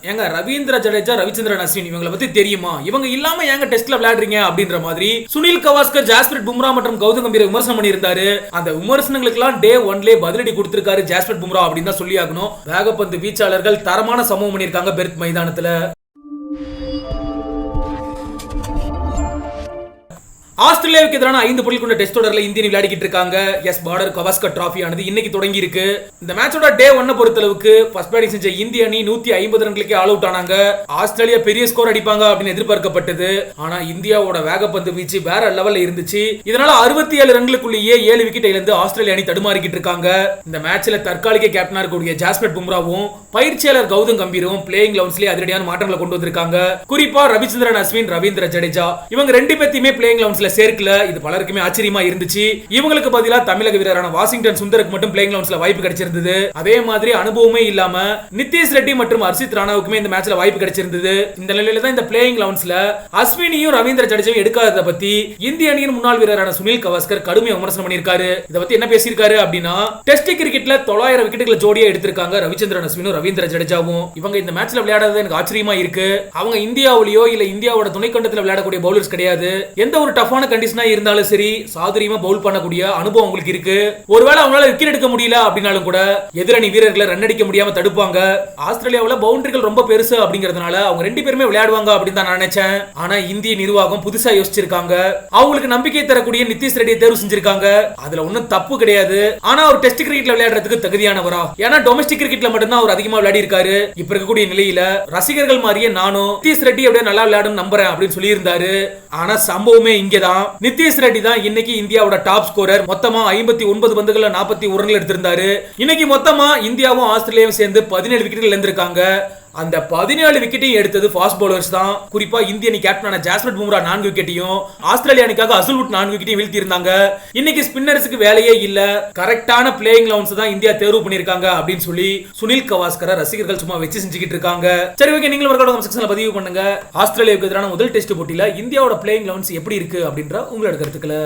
ஏங்க ரவீந்திர ஜடேஜா, ரவிச்சந்திரன் அஸ்வின் இவங்களை பத்தி தெரியுமா? இவங்க இல்லாம ஏங்க டெஸ்ட்ல விளையாடுறீங்க அப்படின்ற மாதிரி சுனில் கவாஸ்கர், ஜாஸ்பிரிட் பும்ரா மற்றும் கௌதம் கம்பீர் விமர்சனம் பண்ணியிருந்தாரு. அந்த விமர்சனங்களுக்கு எல்லாம் டே ஒன்லயே பதிலடி கொடுத்திருக்காரு ஜாஸ்பிரிட் பும்ரா அப்படின்னு தான் சொல்லி ஆகணும். வேகப்பந்து வீச்சாளர்கள் தரமான சம்பவம் பண்ணியிருக்காங்க பெர்த் மைதானத்துல. ஆஸ்திரேலியாவுக்கு எதிரான 5 புள்ளி கொண்ட டெஸ்ட் தொடர்ல இந்திய விளையாடிக்கிட்டு இருக்காங்க. எஸ் பார்டர் கவாஸ்கர் டிராபி ஆனது இன்னைக்கு தொடங்கி இருக்கு. இந்த மேட்சோட டே 1 பொறுத்தளவுக்கு ஃபர்ஸ்ட் பேட்டிங் செஞ்ச இந்திய அணி 150 ரன்களுக்கு ஆல் அவுட் ஆனாங்க. ஆஸ்திரேலியா பெரிய ஸ்கோர் அடிப்பாங்க அப்படின்னு எதிர்பார்க்கப்பட்டது. ஆனா இந்தியாவோட வேகப்பந்து வீச்சு வேற லெவல்ல இருந்துச்சு. இதனால 67 ரன்களுக்குள்ளேயே 7 விக்கெட் இழந்து ஆஸ்திரேலியா அணி தடுமாறிக்கிட்டு இருக்காங்க. இந்த மேட்ச்ல தற்காலிக கேப்டனா இருக்கக்கூடிய ஜாஸ்பிரிட் பும்ராவும் பயிற்சியாளர் கௌதம் கம்பீரும் பிளேயிங் லெவன்ஸ்லயே அதிரடியான மாற்றங்களை கொண்டு வந்திருக்காங்க. குறிப்பா ரவிச்சந்திரன் அஸ்வின், ரவீந்திர ஜடேஜா இவங்க ரெண்டு பேத்தையுமே பிளேயிங் லெவன்ஸ்ல சேர்க்கல. இது பலருக்குமே ஆச்சரியமா இருந்துச்சு. இவங்களுக்கு பதிலா தமிழக வீரரான வாஷிங்டன் சுந்தருக்கு மட்டும் பிளேயிங் லெவன்ஸ்ல வாய்ப்பு கிடைச்சிருந்தது. அதே மாதிரி அனுபவமே இல்லாம நிதிஷ் ரெட்டி மற்றும் ஹர்ஷித் ராணாவுக்குமே இந்த மேட்ச்ல வாய்ப்பு கிடைச்சிருந்தது. இந்த நிலையில தான் இந்த பிளேயிங் லெவன்ஸ்ல அஸ்வினியும் ரவீந்திர ஜடேஜாவும் எடுக்காதத பத்தி இந்திய அணியின் முன்னாள் வீரரான சுனில் கவாஸ்கர் கடுமையா விமர்சனம் பண்ணியிருக்காரு. இத பத்தி என்ன பேசியிருக்காரு அப்படின்னா, டெஸ்ட் கிரிக்கெட்ல 900 விக்கெட்டுகளை ஜோடியா எடுத்திருக்காங்க ரவிச்சந்திரன் அஸ்வினும் ரவீந்திர ஜடேஜாவும். இவங்க இந்த மேட்ச்ல விளையாடுறது எனக்கு ஆச்சரியமா இருக்கு. அவங்க இந்தியாவிலேயோ இல்ல இந்தியாவோட துணைக்கண்டத்தில் விளையாடக்கூடிய பவுலர்ஸ் கிடையாது. எந்த ஒரு டஃபான கண்டிஷனா இருந்தாலும் சரி சாதுரியமா பவுல் பண்ணக்கூடிய அனுபவம் உங்களுக்கு இருக்கு. ஒருவேளை அவங்களால விக்கெட் எடுக்க முடியல அப்படினாலும் கூட எதிரணி வீரர்களை ரன் அடிக்க முடியாம தடுப்பாங்க. ஆஸ்திரேலியாவுல பவுண்டரிகள் ரொம்ப பெருசு அப்படிங்கிறதுனால அவங்க ரெண்டு பேருமே விளையாடுவாங்க அப்படின்னு தான் நான் நினைச்சேன். ஆனா இந்திய நிர்வாகம் புதுசா யோசிச்சிருக்காங்க. அவங்களுக்கு நம்பிக்கை தரக்கூடிய நிதிஷ் ரெட்டியை தேர்வு செஞ்சிருக்காங்க. அதுல ஒன்னும் தப்பு கிடையாது. ஆனா அவர் டெஸ்ட் கிரிக்கெட்ல விளையாடுறதுக்கு தகுதியானவரா? ஏன்னா டொமஸ்டிக் கிரிக்கெட்ல மட்டும்தான் அவர் அதிகமா விளையாடி இருக்காரு. இப்ப இருக்கக்கூடிய நிலையில ரசிகர்கள் மாதிரியே நானும் நிதிஷ் ரெட்டி அப்படியே நல்லா விளையாடும் நம்புறேன் அப்படின்னு சொல்லி இருந்தாரு. ஆனா சம்பவமே இங்கதான். நிதிஷ் ரெட்டி தான் இன்னைக்கு இந்தியாவோட டாப் ஸ்கோரர். மொத்தமா 59 பந்துகள்ல 41 ரன்கள் எடுத்திருந்தாரு. இன்னைக்கு மொத்தமா இந்தியாவும் ஆஸ்திரேலியாவும் சேர்ந்து 17 விக்கெட்டுகள் இழந்திருக்காங்க. அந்த 17 விக்கெட்டையும் எடுத்தது ஃபாஸ்ட் பவுலர்ஸ் தான். குறிப்பா இந்திய அணி கேப்டனான ஜாஸ்பிரிட் பும்ரா 4 விக்கெட்டையும், ஆஸ்திரேலியா அணிக்காக அசுல்வுட் 4 விக்கெட்டையும் வீழ்த்தி இருந்தாங்க. இன்னைக்கு ஸ்பின்னர்ஸ்க்கு வேலையே இல்ல. கரெக்டான பிளேயிங் லெவன்ஸ் தான் இந்தியா தேர்வு பண்ணிருக்காங்க அப்படின்னு சொல்லி சுனில் கவாஸ்கரை ரசிகர்கள் சும்மா வச்சு செஞ்சுக்கிட்டு இருக்காங்க. சரி, ஓகே, நீங்களும் வர்க்கோட செக்ஷன்ல பதிவு பண்ணுங்க. ஆஸ்திரேலியாவுக்கு எதிரான முதல் டெஸ்ட் போட்டியில இந்தியாவோட பிளேயிங் லெவன்ஸ் எப்படி இருக்கு அப்படின்ற உங்களோட கருத்துக்களை